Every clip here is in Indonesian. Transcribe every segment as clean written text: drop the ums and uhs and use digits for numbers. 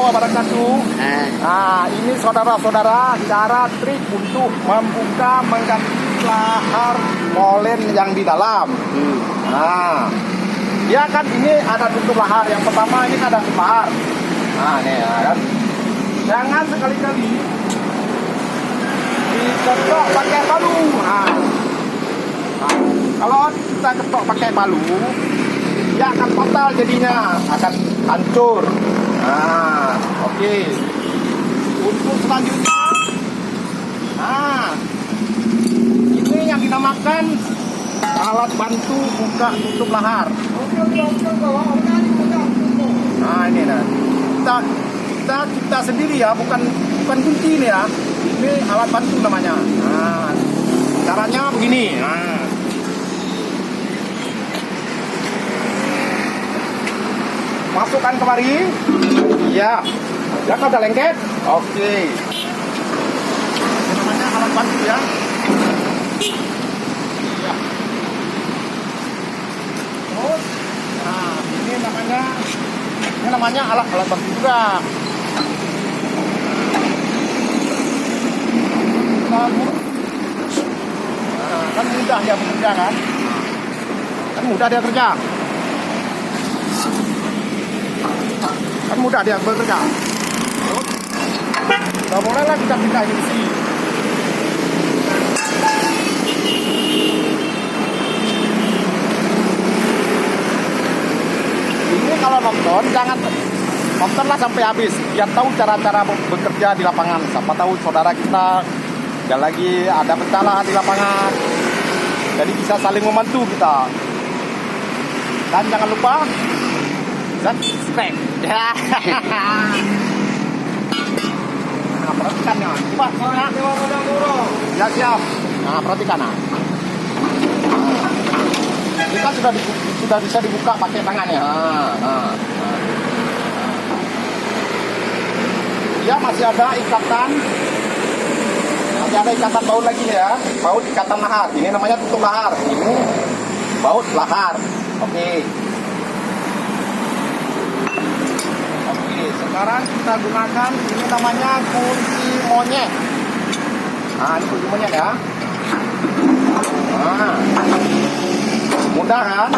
wabarakatuh. Nah, ini saudara-saudara cara trik untuk membuka mengganti lahar molen yang di dalam. Nah, dia kan ini ada tutup lahar. Yang pertama ini ada tutup lahar. Nah, ini ya kan. Jangan sekali-kali diketok pakai palu. Nah, kalau kita ketok pakai palu, dia akan fatal jadinya, akan hancur. Nah, oke. Untuk selanjutnya, nah, ini yang dinamakan alat bantu buka tutup lahar. Nah, ini nah. Kita sendiri ya, bukan kunci ini ya. Ini alat bantu namanya. Nah, caranya begini. Nah. Masukkan kemari. Ya. Ya kan udah lengket. Oke. Ini namanya alat bantu ya. Ya. Terus, nah ini namanya alat bantu juga. Nah, kan mudah dia bekerja kan? Kan mudah dia kerja. Kan mudah dia bekerja. Gak bolehlah kita pindah isi. Ini kalau nonton jangan nontonlah sampai habis, biar tahu cara-cara bekerja di lapangan. Siapa tahu saudara kita dan lagi ada bencana di lapangan, jadi bisa saling membantu kita. Dan jangan lupa subscribe. Nah, perhatikan ya. Coba, ya siap. Nah, perhatikan nah. Kita sudah bisa dibuka pakai tangannya. Nah. Ya masih ada ikatan. Masih ada ikatan baut lagi ya. Baut ikatan lahar. Ini namanya tutup lahar. Ini baut lahar. Oke. Sekarang kita gunakan ini namanya kunci monyet. Nah, ini kunci monyet ya. Nah, mudah kan?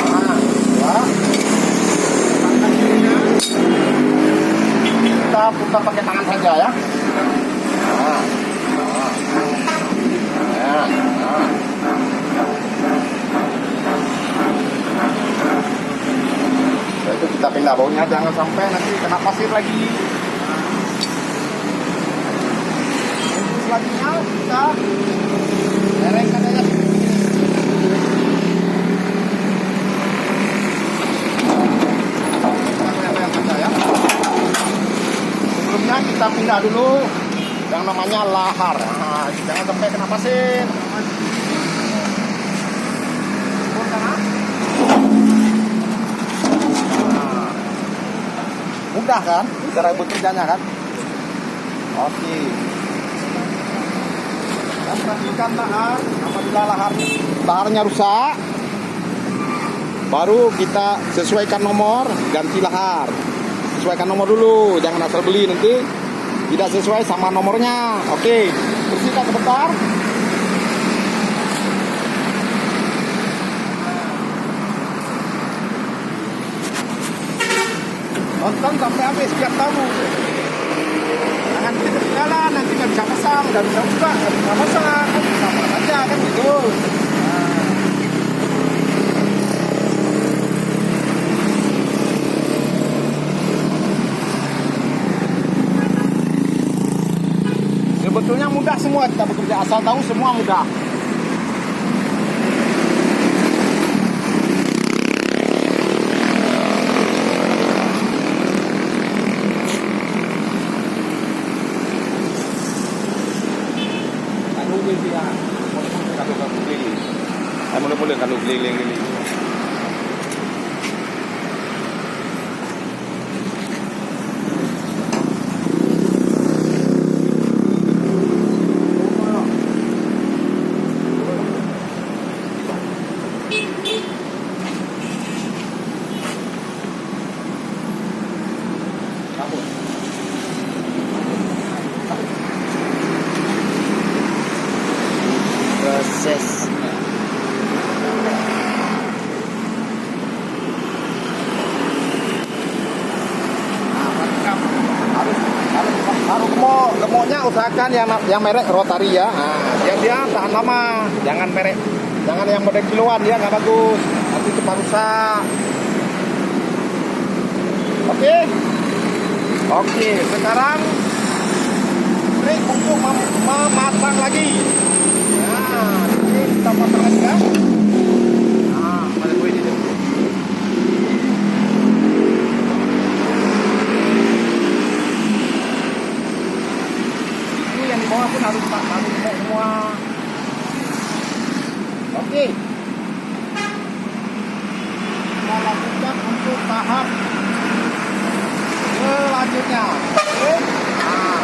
Nah, ya. Kita putar pakai tangan saja ya. Nah, nah. Itu kita pindah baunya, jangan sampai nanti kena pasir lagi. Untuk selanjutnya kita lerengkan aja. Sebelumnya kita pindah dulu yang namanya lahar. Nah, jangan sampai kena pasir. Mudah kan cara bekerjanya kan? Oke. Dan perhatikan lahar. Apabila laharnya rusak, baru kita sesuaikan nomor, ganti lahar. Sesuaikan nomor dulu, jangan asal beli nanti tidak sesuai sama nomornya. Oke, bersihkan sebentar. Nonton sampai habis biar tahu. Jangan kita ketinggalan, nanti nggak bisa pasang, nggak bisa buka, nggak bisa pasang, sama aja kan gitu. Sebetulnya mudah semua kita bekerja, asal tahu semua mudah. Mula-mula kalau keliling-keliling. usahakan yang merek rotary ya. Nah, dia tahan lama. Jangan yang model kiloan, dia nggak bagus. Nanti cepat rusak. Oke, sekarang trik untuk memasang lagi. Nah, ini kita pasang lagi ya. Nah, pada gue ini. Ini yang di bawah pun harus semua. Oke. Kita lanjutkan untuk tahap selanjutnya. Oke. Nah.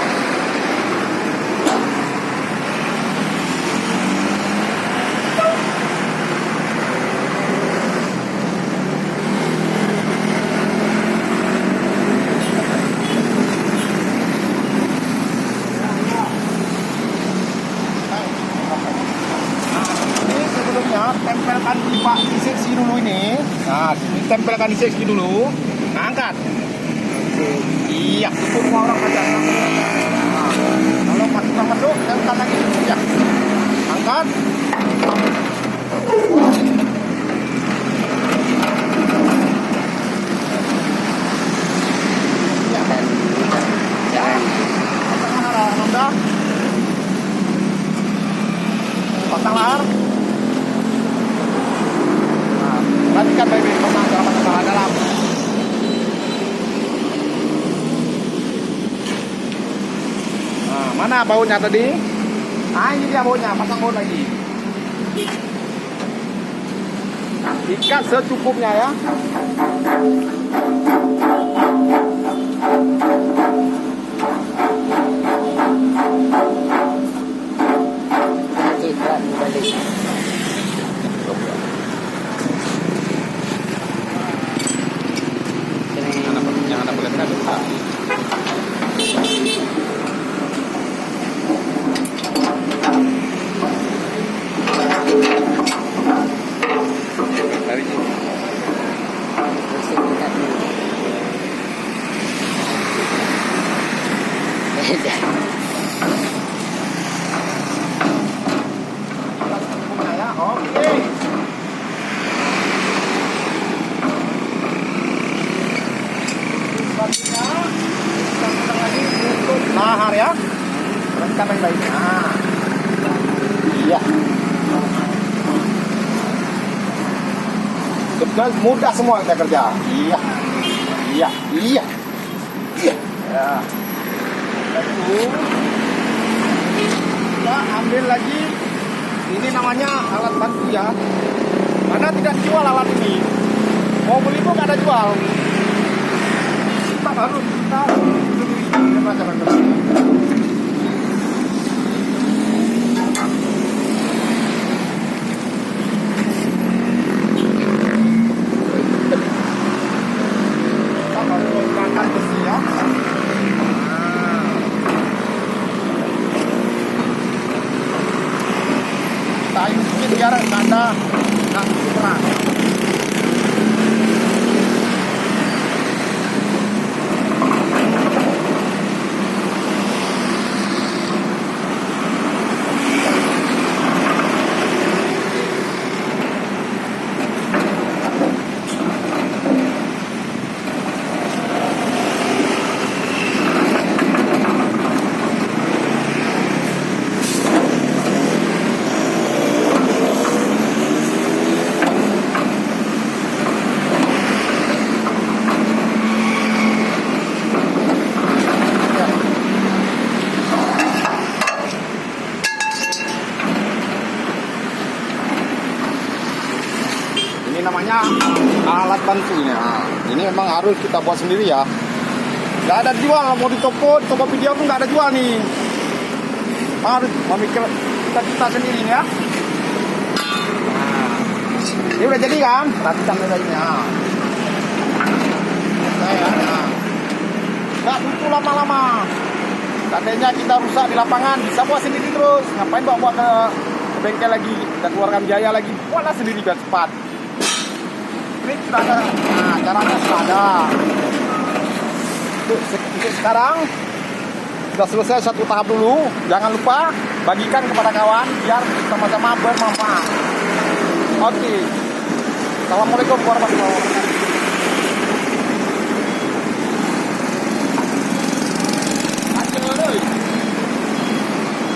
Tempelkan di seksi dulu ini. Nah, tempelkan di seksi dulu. Nah, angkat. Iya, itu semua orang baca. Nah, kalau masuk, tempelkan lagi. Iya. Angkat. Iya. Ya. Pasang arah, Nanda. Pasang lahar. Perhatikan baik-baik pasang dalam. Nah, mana bautnya tadi? Nah, ini dia bautnya, pasang baut lagi. Ikat secukupnya ya. Jangan ada boleh besar. Dari sini. Oke. Lahar ya, tekan baik-baik. Nah, iya. Betul, mudah semua kita kerja. Iya. Ya. Lalu kita ambil lagi. Ini namanya alat bantu ya. Mana tidak dijual alat ini. Mau beli pun nggak ada jual. Kita harus menggunakan besi ya. Kita ayun sedikit biar nggak berat. Namanya alat bantu ini. Nah, ini memang harus kita buat sendiri ya. Nggak ada jual, mau di toko video pun nggak ada jual nih. Harus memikir kita sendiri ya. Nah, ini udah jadi kan? Perhatikan bedanya. Nah, nggak butuh lama-lama. Tandanya kita rusak di lapangan, bisa buat sendiri terus. Ngapain bawa ke bengkel lagi, kita keluarkan biaya lagi. Buatlah sendiri biar cepat. Ini sudah ada, nah caranya sudah ada. Untuk sekarang Sudah selesai satu tahap dulu. Jangan lupa bagikan kepada kawan biar sama-sama bermanfaat. Oke. Assalamualaikum warahmatullahi wabarakatuh.